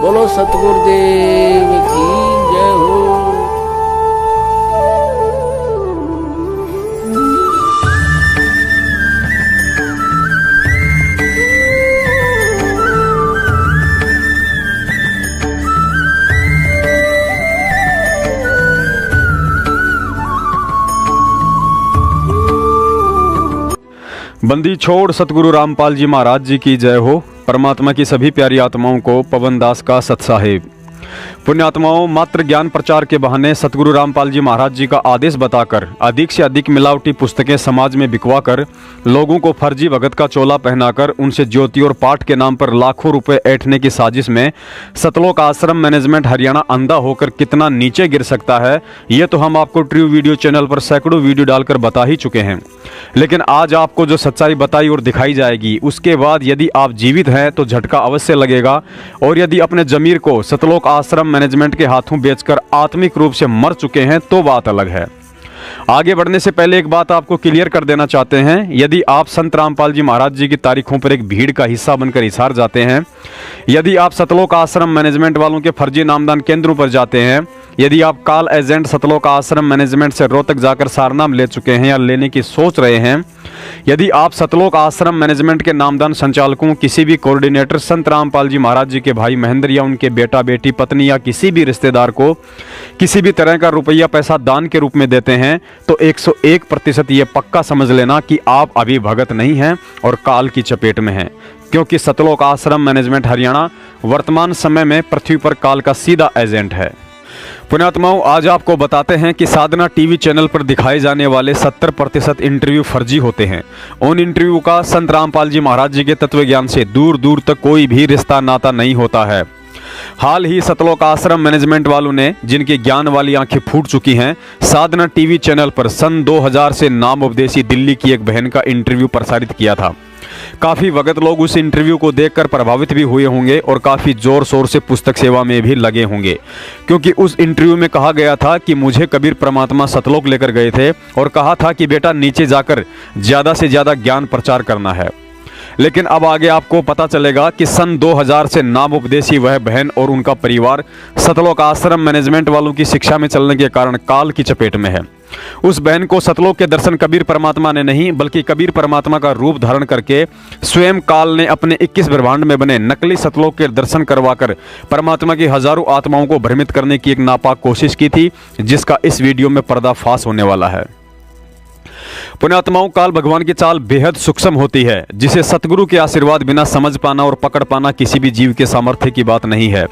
बोलो सतगुरुदेव की जय हो। बंदी छोड़ सतगुरु रामपाल जी महाराज जी की जय हो। परमात्मा की सभी प्यारी आत्माओं को पवन दास का सत्साहेब। पुण्यात्माओं, मात्र ज्ञान प्रचार के बहाने सतगुरु रामपाल जी महाराज जी का आदेश बताकर अधिक से अधिक मिलावटी पुस्तकें समाज में बिकवाकर लोगों को फर्जी भगत का चोला पहनाकर उनसे ज्योति और पाठ के नाम पर लाखों रुपए ऐंठने की साजिश में सतलोक आश्रम मैनेजमेंट हरियाणा अंधा होकर कितना नीचे गिर सकता है, ये तो हम आपको ट्रू वीडियो चैनल पर सैकड़ों वीडियो डालकर बता ही चुके हैं। लेकिन आज आपको जो सच्चाई बताई और दिखाई जाएगी, उसके बाद यदि आप जीवित हैं तो झटका अवश्य लगेगा, और यदि अपने जमीर को सतलोक आश्रम मैनेजमेंट के हाथों बेचकर आत्मिक रूप से मर चुके हैं तो बात अलग है। आगे बढ़ने से पहले एक बात आपको क्लियर कर देना चाहते हैं। यदि आप संत रामपाल जी महाराज जी की तारीखों पर एक भीड़ का हिस्सा बनकर हिसार जाते हैं, यदि आप सतलोक आश्रम मैनेजमेंट वालों के फर्जी नामदान केंद्रों पर जाते हैं, यदि आप कॉल एजेंट सतलोक आश्रम मैनेजमेंट से रोहतक जाकर सारनाम ले चुके हैं या लेने की सोच रहे हैं, यदि आप सतलोक आश्रम मैनेजमेंट के नामदान संचालकों, किसी भी कोऑर्डिनेटर संत रामपाल जी महाराज जी के भाई महेंद्र या उनके बेटा बेटी पत्नी या किसी भी रिश्तेदार को किसी भी तरह का रुपया पैसा दान के रूप में देते हैं, तो 101% ये पक्का समझ लेना कि आप अभी भगत नहीं हैं और काल की चपेट में हैं, क्योंकि सतलोक आश्रम मैनेजमेंट हरियाणा वर्तमान समय में पृथ्वी पर काल का सीधा एजेंट है। पुण्यात्माओं, आज आपको बताते हैं कि साधना टीवी चैनल पर दिखाए जाने वाले 70% इंटरव्यू फर्जी होते हैं। उन इंटरव्यू का संत रामपाल जी महाराज जी के तत्व ज्ञान से दूर दूर तक कोई भी रिश्ता नाता नहीं होता है। हाल ही सतलोक आश्रम मैनेजमेंट वालों ने, जिनकी ज्ञान वाली आंखें फूट चुकी हैं, साधना टीवी चैनल पर सन 2000 से नाम उपदेशी दिल्ली की एक बहन का इंटरव्यू प्रसारित किया था। काफ़ी भगत लोग उस इंटरव्यू को देखकर प्रभावित भी हुए होंगे और काफ़ी ज़ोर शोर से पुस्तक सेवा में भी लगे होंगे, क्योंकि उस इंटरव्यू में कहा गया था कि मुझे कबीर परमात्मा सतलोक लेकर गए थे और कहा था कि बेटा नीचे जाकर ज़्यादा से ज़्यादा ज्ञान प्रचार करना है। लेकिन अब आगे आपको पता चलेगा कि सन 2000 से नाम उपदेशी वह बहन और उनका परिवार सतलोक आश्रम मैनेजमेंट वालों की शिक्षा में चलने के कारण काल की चपेट में है। उस बहन को सतलोक के दर्शन कबीर परमात्मा ने नहीं, बल्कि कबीर परमात्मा का रूप धारण करके स्वयं काल ने अपने 21 ब्रह्मांड में बने नकली सतलोक के दर्शन करवाकर परमात्मा की हजारों आत्माओं को भ्रमित करने की एक नापाक कोशिश की थी, जिसका इस वीडियो में पर्दाफाश होने वाला है। पुण्यात्माओं, काल भगवान की चाल बेहद सूक्ष्म होती है, जिसे सतगुरु के आशीर्वाद बिना समझ पाना और पकड़ पाना किसी भी जीव के सामर्थ्य की बात नहीं है।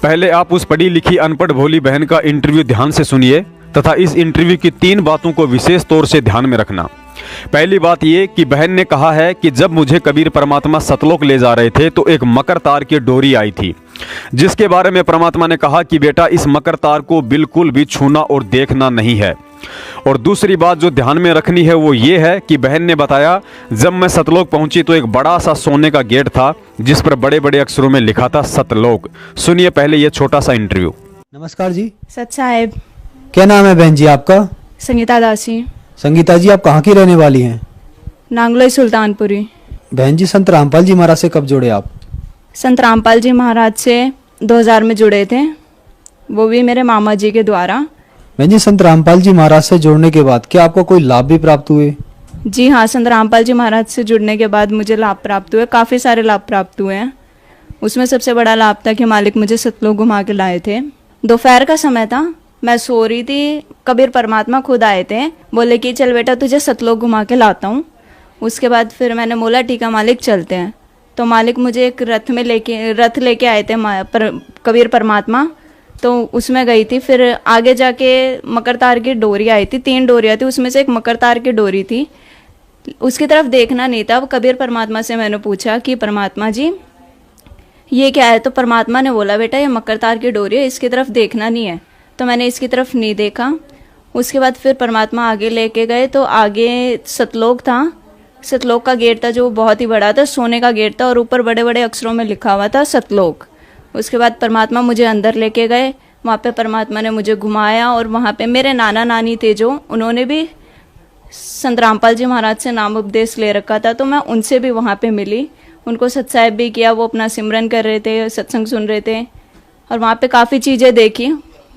पहले आप उस पढ़ी लिखी अनपढ़ भोली बहन का इंटरव्यू ध्यान से सुनिए तथा इस इंटरव्यू की 3 बातों को विशेष तौर से ध्यान में रखना। पहली बात यह कि बहन ने कहा है कि जब मुझे कबीर परमात्मा सतलोक ले जा रहे थे तो एक मकर तार की डोरी आई थी, जिसके बारे में परमात्मा ने कहा कि बेटा इस मकर तार को बिल्कुल भी छूना और देखना नहीं है। और दूसरी बात जो ध्यान में रखनी है वो ये है कि बहन ने बताया, जब मैं सतलोक पहुंची तो एक बड़ा सा सोने का गेट था जिस पर बड़े बड़े अक्षरों में लिखा था सतलोक। सुनिए पहले ये छोटा सा इंटरव्यू। नमस्कार जी। सत साहेब। क्या नाम है बहन जी आपका? संगीता दासी। संगीता जी, आप कहाँ की रहने वाली हैं? नांगलोई सुल्तानपुरी। बहन जी, संत रामपाल जी महाराज से कब जुड़े आप? संत रामपाल जी महाराज से 2000 में जुड़े थे, वो भी मेरे मामा जी के द्वारा। बहन जी, संत रामपाल जी महाराज से जुड़ने के बाद क्या आपको कोई लाभ भी प्राप्त हुए? जी हाँ, संत रामपाल जी महाराज से जुड़ने के बाद मुझे लाभ प्राप्त हुए, काफ़ी सारे लाभ प्राप्त हुए हैं। उसमें सबसे बड़ा लाभ था कि मालिक मुझे सतलोक घुमा के लाए थे। दोपहर का समय था, मैं सो रही थी, कबीर परमात्मा खुद आए थे, बोले कि चल बेटा तुझे सतलोक घुमा के लाता हूँ। उसके बाद फिर मैंने बोला ठीक है मालिक चलते हैं। तो मालिक मुझे एक रथ लेके आए थे कबीर परमात्मा, तो उसमें गई थी। फिर आगे जाके मकर तार की डोरी आई थी, 3 डोरियाँ थी, उसमें से एक मकर तार की डोरी थी, उसकी तरफ देखना नहीं था। अब कबीर परमात्मा से मैंने पूछा कि परमात्मा जी ये क्या है? तो परमात्मा ने बोला बेटा ये मकर तार की डोरी है, इसकी तरफ देखना नहीं है। तो मैंने इसकी तरफ नहीं देखा। उसके बाद फिर परमात्मा आगे लेके गए तो आगे सतलोक था। सतलोक का गेट था जो बहुत ही बड़ा था, सोने का गेट था और ऊपर बड़े बड़े अक्षरों में लिखा हुआ था सतलोक। उसके बाद परमात्मा मुझे अंदर लेके गए, वहाँ पे परमात्मा ने मुझे घुमाया और वहाँ पे मेरे नाना नानी थे जो उन्होंने भी संत रामपाल जी महाराज से नाम उपदेश ले रखा था, तो मैं उनसे भी वहाँ पे मिली। उनको सत्साहिब भी किया, वो अपना सिमरन कर रहे थे, सत्संग सुन रहे थे, और वहाँ पे काफ़ी चीज़ें देखी,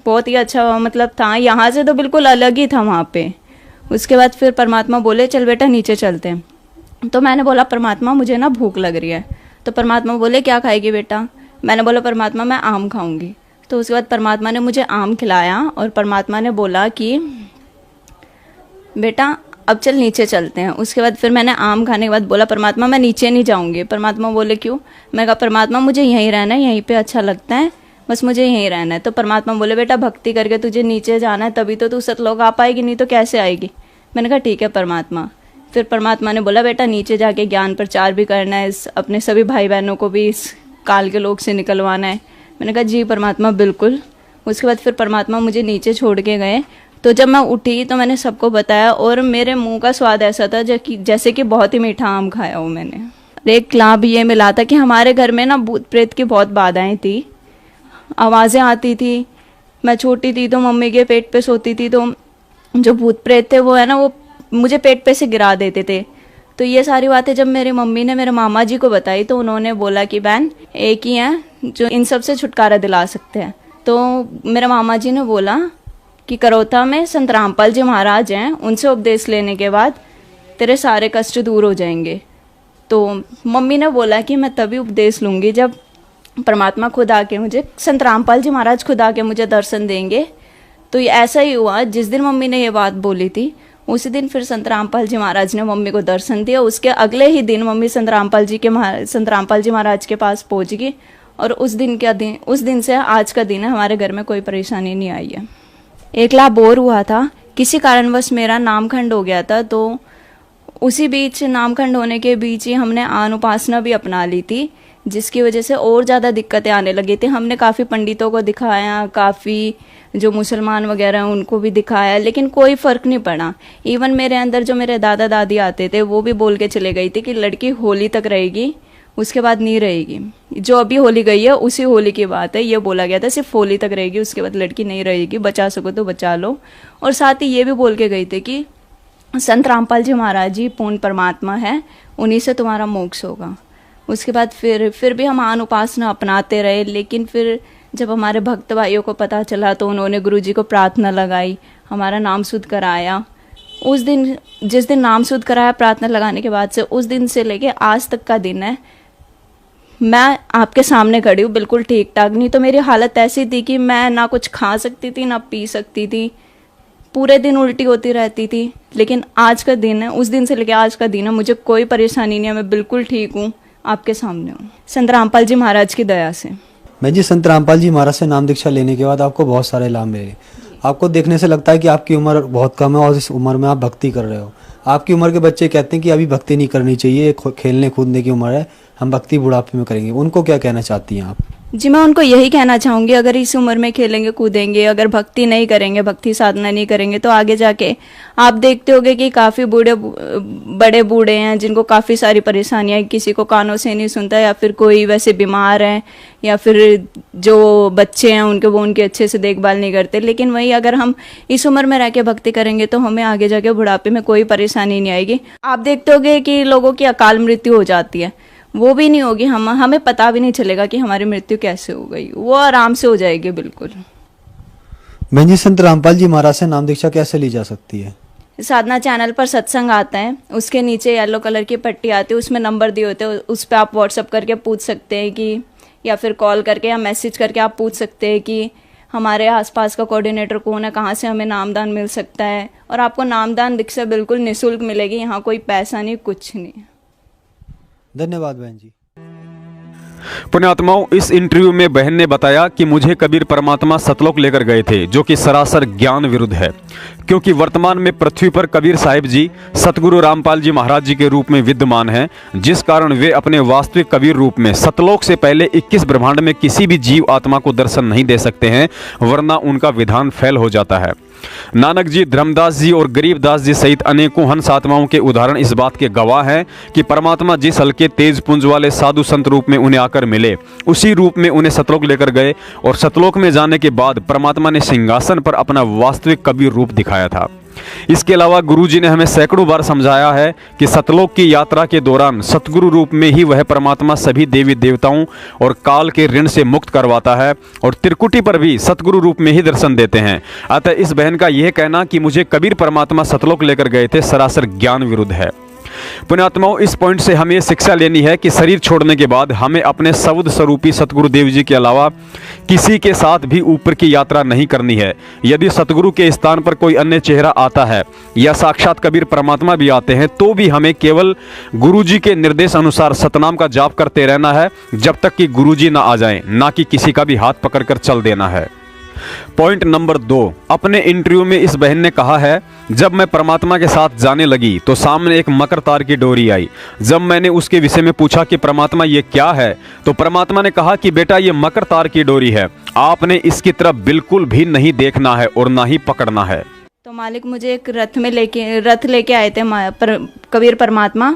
बहुत ही अच्छा मतलब था। यहाँ से तो बिल्कुल अलग ही था वहाँ पे। उसके बाद फिर परमात्मा बोले चल बेटा नीचे चलते हैं। तो मैंने बोला परमात्मा मुझे ना भूख लग रही है। तो परमात्मा बोले क्या खाएगी बेटा? मैंने बोला परमात्मा मैं आम खाऊंगी। तो उसके बाद परमात्मा ने मुझे आम खिलाया और परमात्मा ने बोला कि बेटा अब चल नीचे चलते हैं। उसके बाद फिर मैंने आम खाने के बाद बोला परमात्मा मैं नीचे नहीं जाऊंगी। परमात्मा बोले क्यों? मैं कहा परमात्मा मुझे यहीं रहना है, यहीं पे अच्छा लगता है, बस मुझे यहीं रहना है। तो परमात्मा बोले बेटा भक्ति करके तुझे नीचे जाना है, तभी तो तू सतलोक आ पाएगी, नहीं तो कैसे आएगी। मैंने कहा ठीक है परमात्मा। फिर परमात्मा ने बोला बेटा नीचे जाके ज्ञान प्रचार भी करना है, अपने सभी भाई बहनों को भी इस काल के लोक से निकलवाना है। मैंने कहा जी परमात्मा बिल्कुल। उसके बाद फिर परमात्मा मुझे नीचे छोड़ के गए। तो जब मैं उठी तो मैंने सबको बताया और मेरे मुंह का स्वाद ऐसा था जैसे कि बहुत ही मीठा आम खाया हो मैंने। एक लाभ ये मिला था कि हमारे घर में ना भूत प्रेत की बहुत बाधाएं थी, आवाज़ें आती थी। मैं छोटी थी तो मम्मी के पेट पे सोती थी, तो जो भूत प्रेत थे वो है ना वो मुझे पेट पे से गिरा देते थे। तो ये सारी बातें जब मेरी मम्मी ने मेरे मामा जी को बताई तो उन्होंने बोला कि बहन एक ही हैं जो इन सब से छुटकारा दिला सकते हैं। तो मेरे मामा जी ने बोला कि करौता में संत रामपाल जी महाराज हैं, उनसे उपदेश लेने के बाद तेरे सारे कष्ट दूर हो जाएंगे। तो मम्मी ने बोला कि मैं तभी उपदेश लूँगी जब परमात्मा खुद आके मुझे, संत रामपाल जी महाराज खुद आके मुझे दर्शन देंगे। तो ये ऐसा ही हुआ, जिस दिन मम्मी ने ये बात बोली थी उसी दिन फिर संत रामपाल जी महाराज ने मम्मी को दर्शन दिया। उसके अगले ही दिन मम्मी संत रामपाल जी महाराज के पास पहुंच गई और उस दिन से आज का दिन है, हमारे घर में कोई परेशानी नहीं आई है। एक लाभ और हुआ था, किसी कारणवश मेरा नामखंड हो गया था, तो उसी बीच नामखंड होने के बीच ही हमने आन उपासना भी अपना ली थी, जिसकी वजह से और ज़्यादा दिक्कतें आने लगी थी। हमने काफ़ी पंडितों को दिखाया, काफ़ी जो मुसलमान वगैरह हैं उनको भी दिखाया, लेकिन कोई फ़र्क नहीं पड़ा। इवन मेरे अंदर जो मेरे दादा दादी आते थे वो भी बोल के चले गई थी कि लड़की होली तक रहेगी, उसके बाद नहीं रहेगी। जो अभी होली गई है उसी होली की बात है, ये बोला गया था सिर्फ होली तक रहेगी, उसके बाद लड़की नहीं रहेगी, बचा सको तो बचा लो। और साथ ही ये भी बोल के गई थी कि संत रामपाल जी महाराज जी पूर्ण परमात्मा है, उन्हीं से तुम्हारा मोक्ष होगा। उसके बाद फिर भी हम आन उपासना अपनाते रहे, लेकिन फिर जब हमारे भक्त भाइयों को पता चला तो उन्होंने गुरुजी को प्रार्थना लगाई, हमारा नाम शुद्ध कराया। उस दिन जिस दिन नाम शुद्ध कराया प्रार्थना लगाने के बाद से, उस दिन से लेके आज तक का दिन है, मैं आपके सामने खड़ी हूँ बिल्कुल ठीक ठाक। नहीं तो मेरी हालत ऐसी थी कि मैं ना कुछ खा सकती थी ना पी सकती थी, पूरे दिन उल्टी होती रहती थी। लेकिन आज का दिन है, उस दिन से लेके आज का दिन है, मुझे कोई परेशानी नहीं है, मैं बिल्कुल ठीक हूँ, आपके सामने हूँ संत रामपाल जी महाराज की दया से। मैं जी संत रामपाल जी महाराज से नाम दीक्षा लेने के बाद आपको बहुत सारे लाभ मिले। आपको देखने से लगता है कि आपकी उम्र बहुत कम है और इस उम्र में आप भक्ति कर रहे हो। आपकी उम्र के बच्चे कहते हैं कि अभी भक्ति नहीं करनी चाहिए, खेलने कूदने की उम्र है, हम भक्ति बुढ़ापे में करेंगे। उनको क्या कहना चाहती हैं आप? जी मैं उनको यही कहना चाहूँगी, अगर इस उम्र में खेलेंगे कूदेंगे, अगर भक्ति नहीं करेंगे, भक्ति साधना नहीं करेंगे, तो आगे जाके आप देखते होंगे कि काफ़ी बड़े बूढ़े हैं जिनको काफ़ी सारी परेशानियाँ, किसी को कानों से नहीं सुनता, या फिर कोई वैसे बीमार है, या फिर जो बच्चे हैं उनके वो उनके अच्छे से देखभाल नहीं करते। लेकिन वही अगर हम इस उम्र में रह के भक्ति करेंगे तो हमें आगे जाके बुढ़ापे में कोई परेशानी नहीं आएगी। आप देखते होंगे कि लोगों की अकाल मृत्यु हो जाती है, वो भी नहीं होगी, हमें पता भी नहीं चलेगा कि हमारी मृत्यु कैसे हो गई, वो आराम से हो जाएगी बिल्कुल। बहन जी संत रामपाल जी महाराज से नाम दीक्षा कैसे ली जा सकती है? साधना चैनल पर सत्संग आता है, उसके नीचे येलो कलर की पट्टी आती है, उसमें नंबर दिए होते हैं, उस पर आप व्हाट्सअप करके पूछ सकते हैं कि, या फिर कॉल करके या मैसेज करके आप पूछ सकते हैं कि हमारे आसपास का कोऑर्डिनेटर कौन है, कहाँ से हमें नामदान मिल सकता है। और आपको नामदान दीक्षा बिल्कुल निःशुल्क मिलेगी, यहाँ कोई पैसा नहीं, कुछ नहीं। धन्यवाद बहन जी। पुण्यात्माओं, इस इंटरव्यू में बहन ने बताया कि मुझे कबीर परमात्मा सतलोक लेकर गए थे, जो कि सरासर ज्ञान विरुद्ध है, क्योंकि वर्तमान में पृथ्वी पर कबीर साहिब जी सतगुरु रामपाल जी महाराज जी के रूप में विद्यमान हैं, जिस कारण वे अपने वास्तविक कबीर रूप में सतलोक से पहले 21 ब्रह्मांड में किसी भी जीव आत्मा को दर्शन नहीं दे सकते हैं, वरना उनका विधान फेल हो जाता है। नानक जी, धर्मदास जी और गरीबदास जी सहित अनेकों हंस आत्माओं के उदाहरण इस बात के गवाह हैं कि परमात्मा जिस हल्के तेज पुंज वाले साधु संत रूप में उन्हें आकर मिले, उसी रूप में उन्हें सतलोक लेकर गए, और सतलोक में जाने के बाद परमात्मा ने सिंहासन पर अपना वास्तविक कबीर रूप दिखाया था। इसके अलावा गुरुजी ने हमें सैकड़ों बार समझाया है कि सतलोक की यात्रा के दौरान सतगुरु रूप में ही वह परमात्मा सभी देवी देवताओं और काल के ऋण से मुक्त करवाता है और त्रिकुटी पर भी सतगुरु रूप में ही दर्शन देते हैं। अतः इस बहन का यह कहना कि मुझे कबीर परमात्मा सतलोक लेकर गए थे सरासर ज्ञान विरुद्ध है। पुण्यात्माओं, इस पॉइंट से हमें यह शिक्षा लेनी है कि शरीर छोड़ने के बाद हमें अपने सवद स्वरूपी सतगुरु देव जी के अलावा किसी के साथ भी ऊपर की यात्रा नहीं करनी है। यदि सतगुरु के स्थान पर कोई अन्य चेहरा आता है या साक्षात कबीर परमात्मा भी आते हैं तो भी हमें केवल गुरु जी के निर्देश अनुसार सतनाम का जाप करते रहना है जब तक कि गुरु जी ना आ जाएं, ना कि किसी का भी हाथ पकड़कर चल देना है। पॉइंट नंबर 2, अपने इंटरव्यू में इस बहन ने कहा है, जब मैं परमात्मा के साथ जाने लगी तो सामने एक मकर तार की डोरी आई। जब मैंने उसके विषय में पूछा कि परमात्मा ये क्या है, तो परमात्मा ने कहा कि बेटा ये मकर तार की डोरी है, आपने इसकी तरफ बिल्कुल भी नहीं देखना है और ना ही पकड़ना है। तो मालिक मुझे एक रथ लेके आए थे कबीर परमात्मा,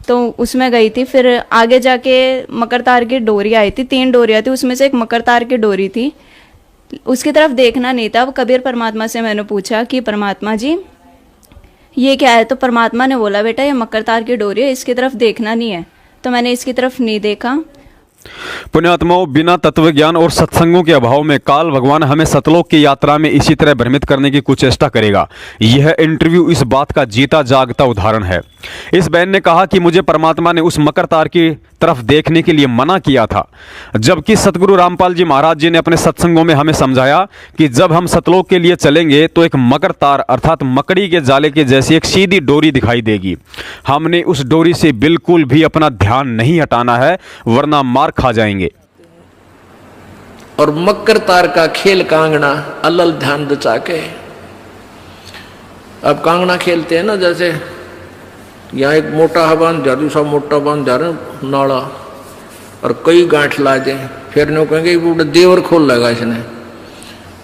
तो उसमें गई थी। फिर आगे जाके मकर तार की डोरी आई थी, 3 डोरियाँ थी, उसमें से एक मकर तार की डोरी थी, उसकी तरफ देखना नहीं था। अब कबीर परमात्मा से मैंने पूछा कि परमात्मा जी ये क्या है, तो परमात्मा ने बोला बेटा ये मकर तार की डोरी है, इसकी तरफ देखना नहीं है। तो मैंने इसकी तरफ नहीं देखा। पुण्यात्माओं, बिना तत्व ज्ञान और सत्संगों के अभाव में काल भगवान हमें सतलोक की यात्रा में इसी तरह भ्रमित करने की कुचेष्टा करेगा। यह इंटरव्यू इस बात का जीता जागता उदाहरण है। इस बहन ने कहा कि मुझे परमात्मा ने उस मकर तार की तरफ देखने के लिए मना किया था, जबकि सतगुरु रामपाल जी महाराज जी ने अपने सत्संगों में हमें समझाया कि जब हम सतलोक के लिए चलेंगे तो एक मकर तार अर्थात मकड़ी के जाले के जैसी एक सीधी डोरी दिखाई देगी। हमने उस डोरी से बिल्कुल भी अपना ध्यान नहीं हटाना है, वरना मार खा जाएंगे। और मकर तार का खेल कांगना अलल ध्यान दचा के। अब कांगना खेलते हैं ना, जैसे यहाँ एक मोटा बांध जा दूसरा मोटा बांध जा रहे नाला और कई गांठ ला दें, फिर नो कहेंगे वो देवर खोल लेगा इसने,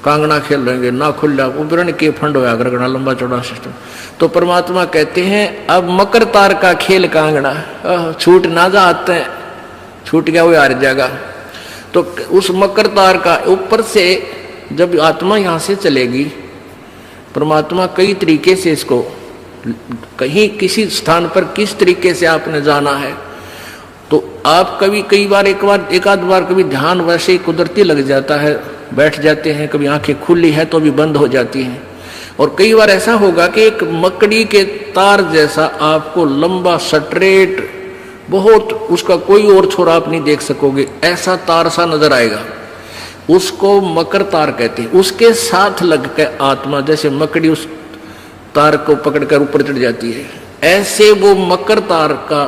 कांगना खेल रहेंगे ना खुल जा उबरण के फंड होया करना लंबा चौड़ा सिस्टम। तो परमात्मा कहते हैं अब मकर तार का खेल कांगना छूट ना जा आते हैं, छूट गया वो हार जाएगा। तो उस मकर तार का ऊपर से जब आत्मा यहाँ से चलेगी, परमात्मा कई तरीके से इसको कहीं किसी स्थान पर किस तरीके से आपने जाना है, तो आप कभी एक आध बार कभी ध्यान वैसे ही कुदरती लग जाता है, बैठ जाते हैं, कभी आंखें खुली है तो भी बंद हो जाती हैं। और कई बार ऐसा होगा कि एक मकड़ी के तार जैसा आपको लंबा स्ट्रेट बहुत, उसका कोई और छोर आप नहीं देख सकोगे, ऐसा तार सा नजर आएगा, उसको मकर तार कहते हैं। उसके साथ लग के आत्मा जैसे मकड़ी उस तार को पकड़कर ऊपर चढ़ जाती है, ऐसे वो मकर तार का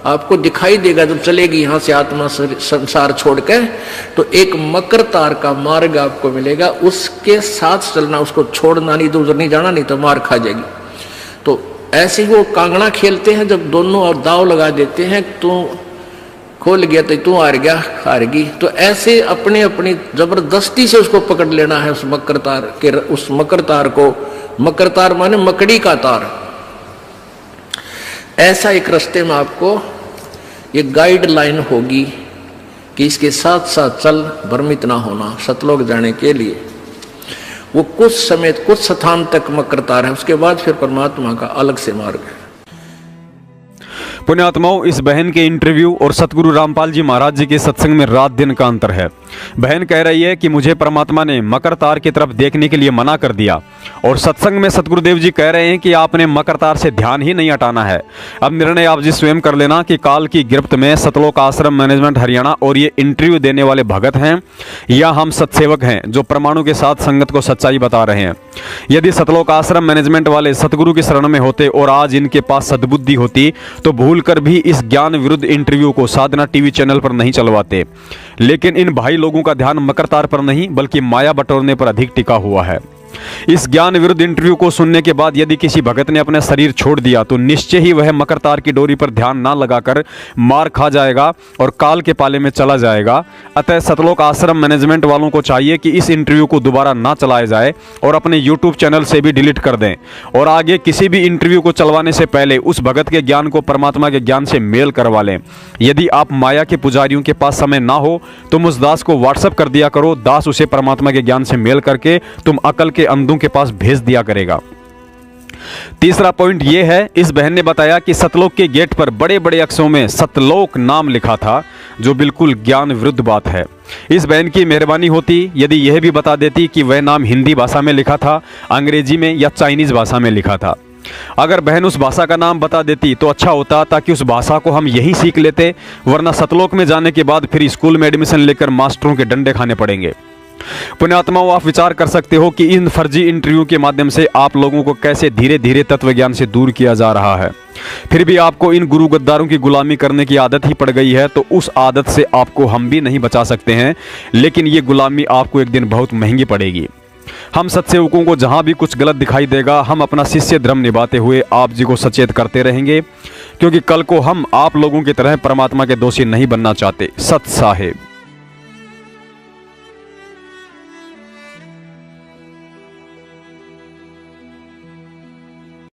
आपको दिखाई देगा जब चलेगी यहाँ से आत्मा संसार छोड़ के। तो एक मकर तार का मार्ग आपको मिलेगा, उसके साथ चलना, उसको छोड़ना नहीं, तो उधर नहीं जाना, नहीं तो मार खा जाएगी। तो ऐसे ही वो कांगड़ा खेलते हैं, जब दोनों और दाव लगा देते हैं, तो खोल गया तो तू हार गया हारगी, तो ऐसे अपने अपनी जबरदस्ती से उसको पकड़ लेना है उस मकर तार के, उस मकर तार को। मकर तार माने मकड़ी का तार। ऐसा एक रास्ते में आपको ये गाइडलाइन होगी कि इसके साथ साथ चल, भ्रमित ना होना। सतलोक जाने के लिए वो कुछ समय कुछ स्थान तक मकर तार है, उसके बाद फिर परमात्मा का अलग से मार्ग है। पुण्यात्माओं, इस बहन के इंटरव्यू और सतगुरु रामपाल जी महाराज जी के सत्संग में रात दिन का अंतर है। बहन कह रही है कि मुझे परमात्मा ने मकर तार की तरफ देखने के लिए मना कर दिया, और सत्संग में सतगुरुदेव जी कह रहे हैं कि आपने मकर तार से ध्यान ही नहीं हटाना है। अब निर्णय आप जी स्वयं कर लेना कि काल की गिरफ्त में सतलोक आश्रम मैनेजमेंट हरियाणा और ये इंटरव्यू देने वाले भगत हैं या हम सत्सेवक हैं जो परमाणु के साथ संगत को सच्चाई बता रहे हैं। यदि सतलोक आश्रम मैनेजमेंट वाले सतगुरु की शरण में होते और आज इनके पास सद्बुद्धि होती तो भूलकर भी इस ज्ञान विरुद्ध इंटरव्यू को साधना टीवी चैनल पर नहीं चलवाते। लेकिन इन भाई लोगों का ध्यान मकर तार पर नहीं बल्कि माया बटोरने पर अधिक टिका हुआ है। इस ज्ञान विरुद्ध इंटरव्यू को सुनने के बाद यदि किसी भगत ने अपना शरीर छोड़ दिया तो निश्चय ही वह मकर तार की डोरी पर ध्यान ना लगाकर मार खा जाएगा और काल के पाले में चला जाएगा। अतः सतलोक आश्रम मैनेजमेंट वालों को चाहिए कि इस इंटरव्यू को दोबारा ना चलाया जाए और अपने यूट्यूब चैनल से भी डिलीट कर दें, और आगे किसी भी इंटरव्यू को चलवाने से पहले उस भगत के ज्ञान को परमात्मा के ज्ञान से मेल करवा लें। यदि आप माया के पुजारियों के पास समय ना हो तो उस दास को व्हाट्सएप कर दिया करो, दास उसे परमात्मा के ज्ञान से मेल करके तुम अकल के अंधों के पास भेज दिया करेगा। तीसरा पॉइंट ये है, इस बहन ने बताया कि सतलोक के गेट पर बड़े बड़े अक्षरों में सतलोक नाम लिखा था, जो बिल्कुल ज्ञान विरुद्ध बात है। इस बहन की मेहरबानी होती यदि यह भी बता देती कि वह नाम हिंदी भाषा में लिखा था, अंग्रेजी में या चाइनीज भाषा में लिखा था। अगर बहन उस भाषा का नाम बता देती तो अच्छा होता, ताकि उस भाषा को हम यहीं सीख लेते, वरना सतलोक में जाने के बाद फिर स्कूल में एडमिशन लेकर मास्टरों के डंडे खाने पड़ेंगे। पुण्यात्माओं, आप विचार कर सकते हो कि इन फर्जी इंटरव्यू के माध्यम से आप लोगों को कैसे धीरे धीरे तत्व ज्ञान से दूर किया जा रहा है। फिर भी आपको इन गुरु गद्दारों की गुलामी करने की आदत ही पड़ गई है, तो उस आदत से आपको हम भी नहीं बचा सकते हैं, लेकिन ये गुलामी आपको एक दिन बहुत महंगी पड़ेगी। हम सत्सेवकों को जहां भी कुछ गलत दिखाई देगा, हम अपना शिष्य धर्म निभाते हुए आप जी को सचेत करते रहेंगे, क्योंकि कल को हम आप लोगों की तरह परमात्मा के दोषी नहीं बनना चाहते। सत साहेब।